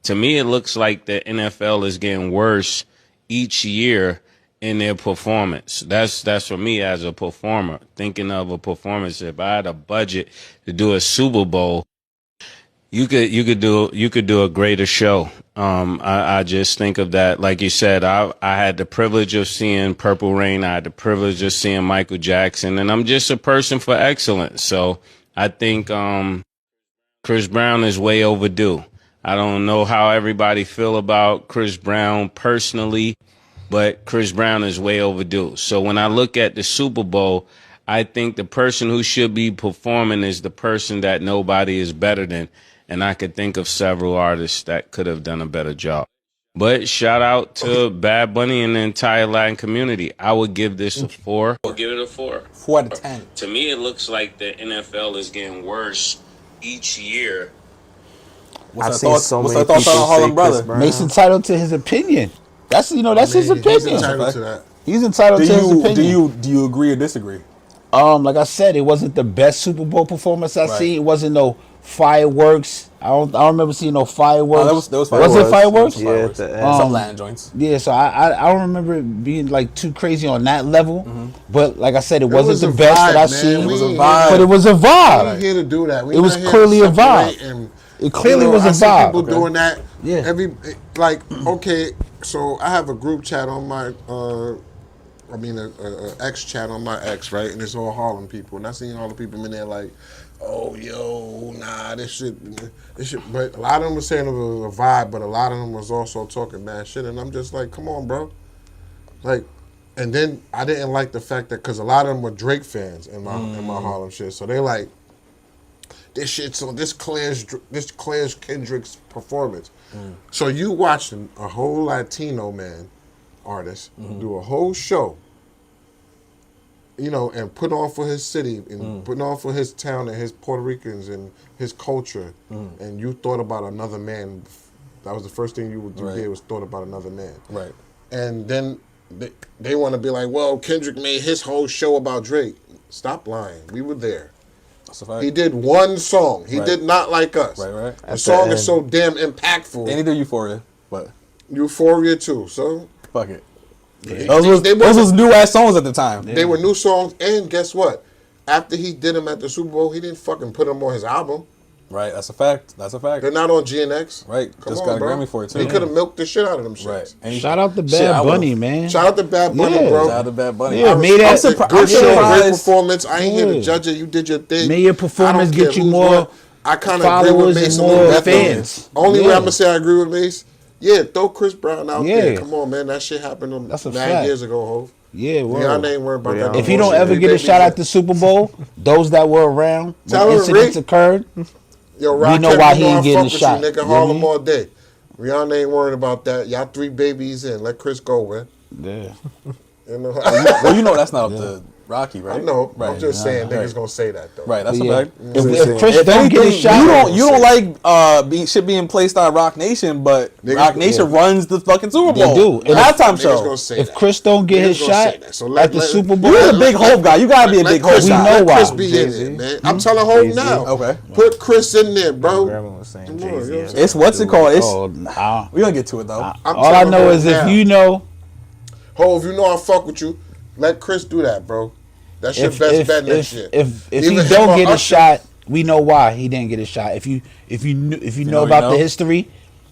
To me, it looks like the NFL is getting worse each year in their performance. That's for me as a performer. Thinking of a performance, if I had a budget to do a Super Bowl, you could do a greater show. I just think of that, like you said, I had the privilege of seeing Purple Rain. I had the privilege of seeing Michael Jackson, and I'm just a person for excellence. So I think Chris Brown is way overdue. I don't know how everybody feel about Chris Brown personally, but Chris Brown is way overdue. So when I look at the Super Bowl, I think the person who should be performing is the person that nobody is better than. And I could think of several artists that could have done a better job. But shout out to Bad Bunny and the entire Latin community. I would give this a 4. I'll give it a 4. 4 out of 10. To me, it looks like the NFL is getting worse each year. What's our thoughts on Harlem Brother? Mace entitled to his opinion. That's his opinion. He's entitled to that. He's entitled to his opinion. Do you agree or disagree? Like I said, it wasn't the best Super Bowl performance I've seen. It wasn't no fireworks. I don't remember seeing no fireworks. There was fireworks. Was it fireworks? Yeah, at the end. Some Latin joints. Yeah, so I don't remember it being like too crazy on that level. But like I said, it wasn't the best that I've seen. It was a vibe. But it was a vibe. We ain't here to do that. It was clearly a vibe. It clearly was a vibe. I see people doing that. Yeah. Okay, so I have a group chat on my, a X chat on my X, right? And it's all Harlem people. And I seen all the people in there like, oh, yo, nah, this shit. But a lot of them were saying it was a vibe, but a lot of them was also talking mad shit. And I'm just like, come on, bro. Like, and then I didn't like the fact that, because a lot of them were Drake fans in my Harlem shit. So they like, this shit, so this clears Kendrick's performance. So you watched a whole Latino artist do a whole show, and put on for his city and put on for his town and his Puerto Ricans and his culture, and you thought about another man. That was the first thing you did was thought about another man. Right. And then they want to be like, well, Kendrick made his whole show about Drake. Stop lying. We were there. He did one song. He did Not Like Us. Right. The song is so damn impactful. And he did Euphoria, but Euphoria too. So fuck it. Yeah. Those was new ass songs at the time. They were new songs, and guess what? After he did them at the Super Bowl, he didn't fucking put them on his album. Right, that's a fact. They're not on GNX. Right, just got a Grammy for it too. He could have milked the shit out of them shits. Right. And shout out to Bad Bunny, man. Shout out to Bad Bunny, bro. Shout out to Bad Bunny. Yeah, made that good show, great performance. I ain't here to judge it. You did your thing. May your performance get you more I kind of agree with Mase and more fans. Only way I'm gonna say I agree with Mase. Yeah, throw Chris Brown out there. Come on, man. That shit happened 9 years ago, Hov. Yeah, well. Y'all ain't worried about that. If he don't ever get a shot at the Super Bowl, those that were around when incidents occurred, yo, Rock, we know why he ain't getting a shot. Nigga, Harlem all day. Rihanna ain't worried about that. Y'all 3 babies in. Let Chris go, man. Yeah. Well, that's not up to Rocky, right? I know. Right. I'm just saying niggas gonna say that though. Right, that's a fact. If Chris don't get a shot, you don't like shit being placed on Rock Nation, but niggas, Rock Nation runs the fucking Super Bowl. They do. Halftime show. If Chris don't get his shot at the Super Bowl, you're a big Hov guy. You gotta be a big Hov guy. We know why. Chris be in it, man. I'm telling Hov now. Okay. Put Chris in there, bro. It's what's it called? It's we gonna get to it though. All I know is if you know, Hov, you know I fuck with you. Let Chris do that, bro. That's your best bet next year. If he don't get a shot, we know why he didn't get a shot. If you know about the history.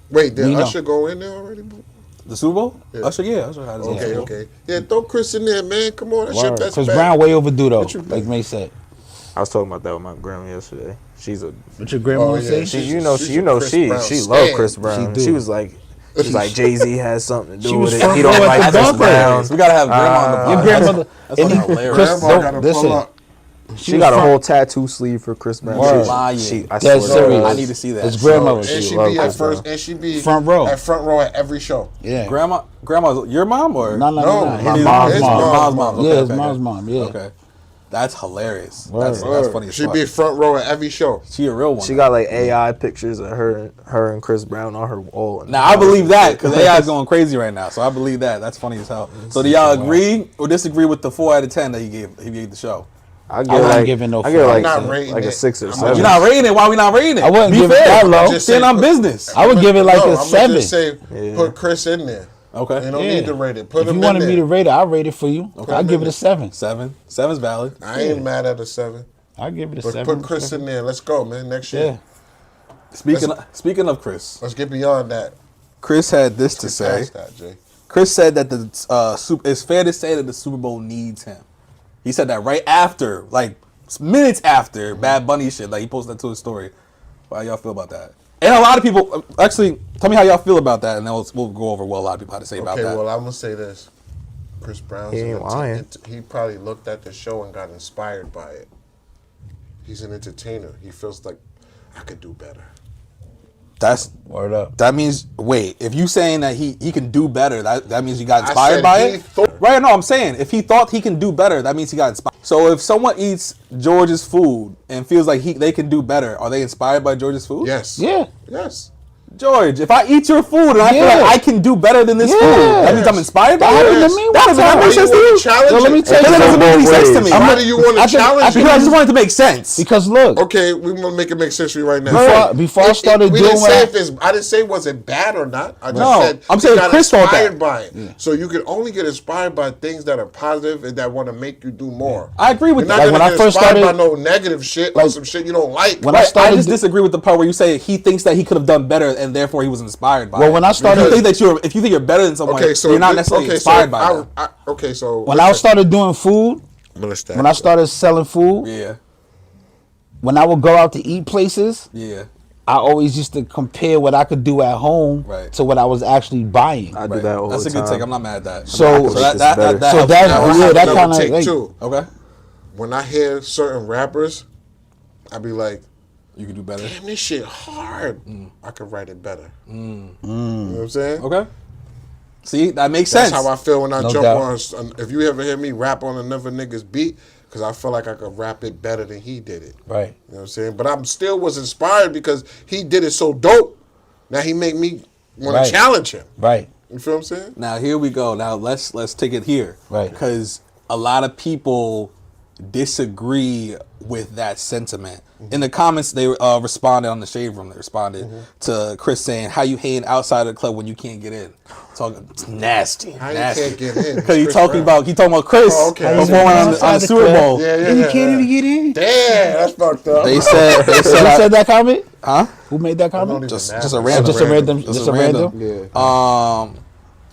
Wait, did Usher go in there already? The Super Bowl? Yeah. Usher had his Okay. Yeah, throw Chris in there, man. Come on, that's your best bet. Chris Brown way overdue though, like May said. I was talking about that with my grandma yesterday. What your grandma say? She loved Chris Brown. She was like. She's like, Jay-Z has something to do with it. He don't like Chris Brown. We gotta have grandma on the pod. Your grandmother. That's hilarious. Grandma gotta pull up. She got a whole tattoo sleeve for Chris Brown. I swear. I need to see that. It's grandmother. And she be at first. And she be front row at every show. Yeah. Grandma, your mom or no. My mom's mom. Yeah, his mom's mom. Yeah. Okay. That's hilarious. That's funny as She fuck. be front row at every show. She a real one. She got like AI pictures of her and Chris Brown on her wall. Now I believe that because AI is going crazy right now. So I believe that. That's funny as hell. So do y'all agree or disagree with the 4 out of 10 that he gave the show? I wouldn't give it no 5. I'm not rating like a it. 6 or I'm 7. You're not rating it. Why we not rating it? I wouldn't Be give it fair. that low. Just stand on business. I would give it like a 7. Just say put Chris in there. Okay. You don't need to rate it. Put him If in you there. wanted me to rate it, I'll rate it for you. Okay. I'll give it a 7. 7's valid. I ain't mad at a 7. I'll give it a But 7. put Chris in there. Let's go, man. Next year. Yeah. Speaking of Chris, Let's get beyond that. Chris had this to Get say. past that, Jay. Chris said that it's fair to say that the Super Bowl needs him. He said that right after, like minutes after Bad Bunny shit. Like he posted that to his story. How y'all feel about that? And a lot of people actually tell me how y'all feel about that, and then we'll go over what a lot of people had to say about that. Okay, well, I'm gonna say this. Chris Brown's He ain't lying. he probably looked at the show and got inspired by it. He's an entertainer. He feels like I could do better. That's Word up. That means if you saying that he can do better, that means you got I inspired said by he it. thought- Right? No, I'm saying if he thought he can do better, that means he got inspired. So if someone eats George's food and feels like they can do better, are they inspired by George's food? Yes. Yeah. Yes. George, if I eat your food and I feel like I can do better than this food, that means I'm inspired by That it. happened to me That one doesn't time. make sense to you. Challenge Yo, let me it. tell you That doesn't make any sense to me. Why do you want to challenge Because I just it? want it to make sense. Because look, Okay, we want to make it make sense for you right now. Before I started we doing didn't what say I- if it's, I didn't say was it bad or not. I just No, said I'm you saying got Chris thought that. inspired by it. So you can only get inspired by things that are positive and that want to make you do more. I agree with You're that. not Like gonna when get I first inspired started- by no negative shit or some shit you don't like. When I I started just do- disagree with the part where you say he thinks that he could have done better and therefore he was inspired by it. Well, when I started- if you think you're better than someone, Okay, so you're not necessarily inspired by that. Okay, so when I started doing food, listen, when I started selling food, Yeah, when I would go out to eat places, yeah. I always used to compare what I could do at home Right. to what I was actually buying. I do that all That's the a good time. take. I'm not mad at that. So- that I can make this better. that So helps. that- now I yeah, have that another kinda, take like- too. Okay. When I hear certain rappers, I be like, You can do better. damn, this shit hard. I could write it better. You know what I'm saying? Okay. See, that makes That's sense. how I feel when I No jump doubt. on. If you ever hear me rap on another nigga's beat, because I feel like I could rap it better than he did it. Right. You know what I'm saying? But I'm still was inspired because he did it so dope. Now he make me want Right. to challenge him. Right. You feel what I'm saying? Now here we go. Now let's take it here, Right. Because a lot of people disagree with that sentiment. In the comments, they responded on the Shade Room. They responded to Chris saying, "How you hating outside of the club when you can't get in?" It's nasty. How you nasty. can't get in? Because Chris Brown. he talking about Chris Oh, okay. performing on the Super Bowl. Yeah, yeah, And you yeah. can't even get in. Damn, that's fucked up. They said Who said that comment? huh? Who made that don't comment? even Just matter. a random. Just a random. Just a random. Yeah.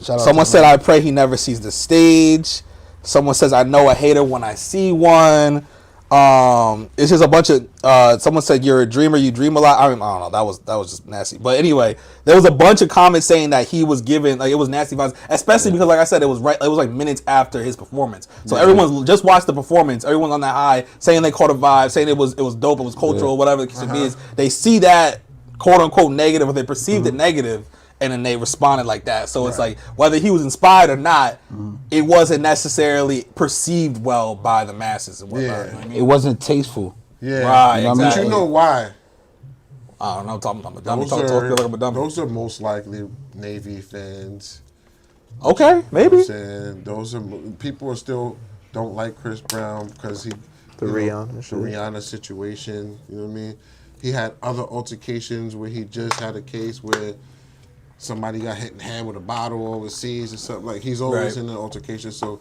Shout out Someone to said, "I pray he never sees the stage." Someone says, "I know a hater when I see one." It's just a bunch of. Someone said, "You're a dreamer. You dream a lot." I don't know. That was just nasty. But anyway, there was a bunch of comments saying that he was given it was nasty vibes, especially because, like I said, it was like minutes after his performance. So everyone's just watched the performance. Everyone's on that high, saying they caught a vibe, saying it was dope, it was cultural, whatever the case may be is. They see that quote unquote negative, or they perceived it negative. And then they responded like that. So it's like, whether he was inspired or not, it wasn't necessarily perceived well by the masses and whatnot. Yeah. You know what I mean? It wasn't tasteful. Yeah. Right, You know what I mean? But exactly. you know why? I don't know. I'm talking about dummy. Those Talk are, like I'm a dummy. those are most likely Navy fans. Okay, maybe. You know what I'm saying? Those are people are still don't like Chris Brown because he The you know, Rihanna the shit. Rihanna situation. You know what I mean? He had other altercations where he just had a case where somebody got hit in the hand with a bottle overseas or something. Like he's always Right. in an altercation, so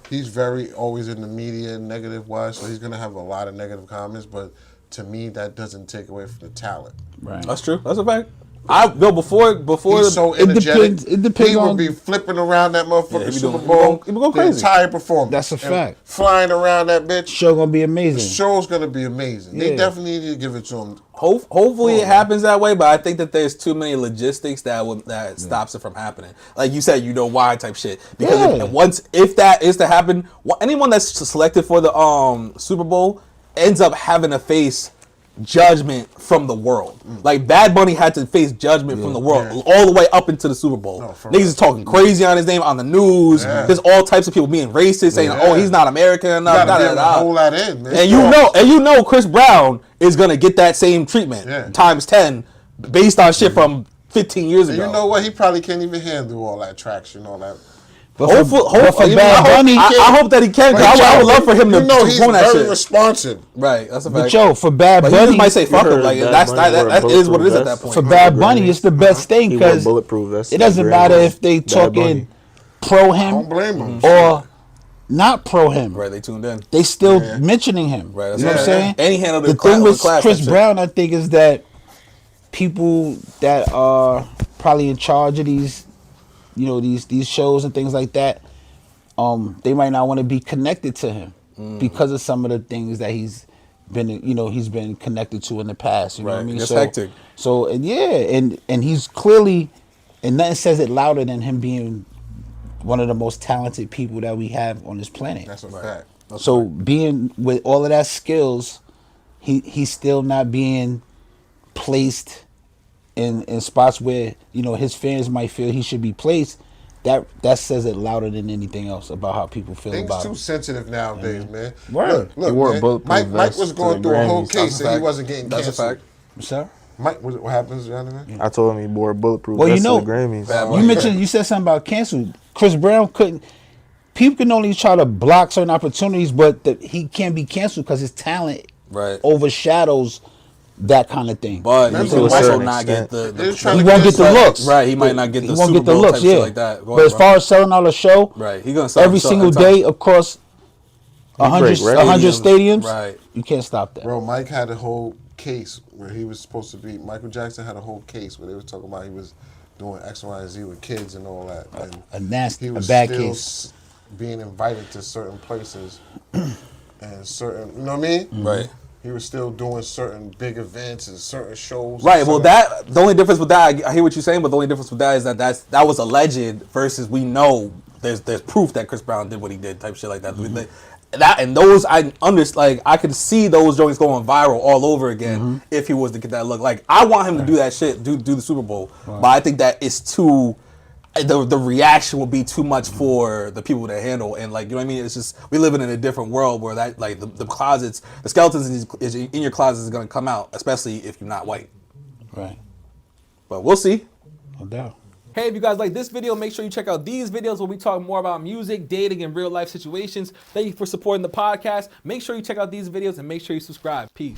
he's very always in the media negative wise. So he's gonna have a lot of negative comments, but to me that doesn't take away from the talent. Right. That's true. That's a fact. Before He's so It energetic. depends he would on- be flipping around that motherfucking he be Super doing- Bowl. he be going the crazy. entire performance. That's a And fact. Flying around that bitch. Show gonna be The amazing. show's gonna be amazing. They Yeah. definitely need to give it to him. Hopefully it happens that way, but I think that there's too many logistics that stops it from happening. Like you said, why type shit. Because Yeah. if that is to happen, anyone that's selected for the Super Bowl ends up having to face judgment from the world. Like Bad Bunny had to face judgment from the world all the way up into the Super Bowl. for Niggas real. is talking crazy on his name on the news. Yeah. There's all types of people being racist, saying, Yeah. "Oh, he's not American enough." You gotta be da, able da, to da. hold that in, man. And you know Chris Brown is gonna get that same treatment Yeah. times 10 based on shit from 15 years And ago. you know what? He probably can't even handle all that traction, all that. Hopefully, Bad Bunny, I hope that he can. Cause I would love for him to he's perform that very shit. responsive. Right, that's a fact. But yo, for Bad But Bunny, he just might say fuck him. Like Bad Bunny that is what it is at that point. for Bad Bunny, it's the best thing He wore because bulletproof. That's it doesn't matter if they talking pro I him don't blame him. or not pro him. Right, they tuned in. They still mentioning him. Right, that's you know what I'm saying? And he handled the it thing with class, Chris Brown, I think, is that people that are probably in charge of these, you know, these shows and things like that, they might not want to be connected to him because of some of the things that he's been connected to in the past. You know what I mean? It's hectic. So and he's clearly, and nothing says it louder than him being one of the most talented people that we have on this planet. That's a fact. So being with all of that skills, he's still not being placed in spots where, you know, his fans might feel he should be placed. That says it louder than anything else about how people feel Things about him. too sensitive nowadays, man. Word. Look, He wore man. bulletproof Mike was vest going to through the a whole Grammys. case and he wasn't getting That's a canceled. fact. Sir? Mike, what happens, Jonathan? I told him he wore bulletproof Well, you vest know, to the Grammys. you mentioned, you said something about cancel. Chris Brown couldn't. People can only try to block certain opportunities, but he can't be canceled because his talent overshadows that kind of thing. But he To can a also certain not get extent. the He won't get the looks. Right, he might not get He the won't Super get the Bowl looks, type shit yeah. like that. But as far as selling out a show, right, he gonna sell every himself single every time. day across 100 stadiums, Right. you can't stop that. Bro, Mike had a whole case where he was supposed to be. Michael Jackson had a whole case where they were talking about he was doing X, Y, and Z with kids and all that. And A nasty, he a was bad still case. being invited to certain places and certain, you know what I mean? Right. He was still doing certain big events and certain shows. Right. Well, the only difference with that, I hear what you're saying, but the only difference with that is that was alleged versus we know there's proof that Chris Brown did what he did, type shit like that. That and those I could see those joints going viral all over again if he was to get that look. Like I want him to do that shit, do the Super Bowl, but I think that it's too. The reaction will be too much for the people to handle, and like, you know what I mean. It's just we living in a different world where that, like, the closets, the skeletons in your closets is gonna come out, especially if you're not white. Right. But we'll see. No doubt. Hey, if you guys like this video, make sure you check out these videos where we talk more about music, dating, and real life situations. Thank you for supporting the podcast. Make sure you check out these videos and make sure you subscribe. Peace.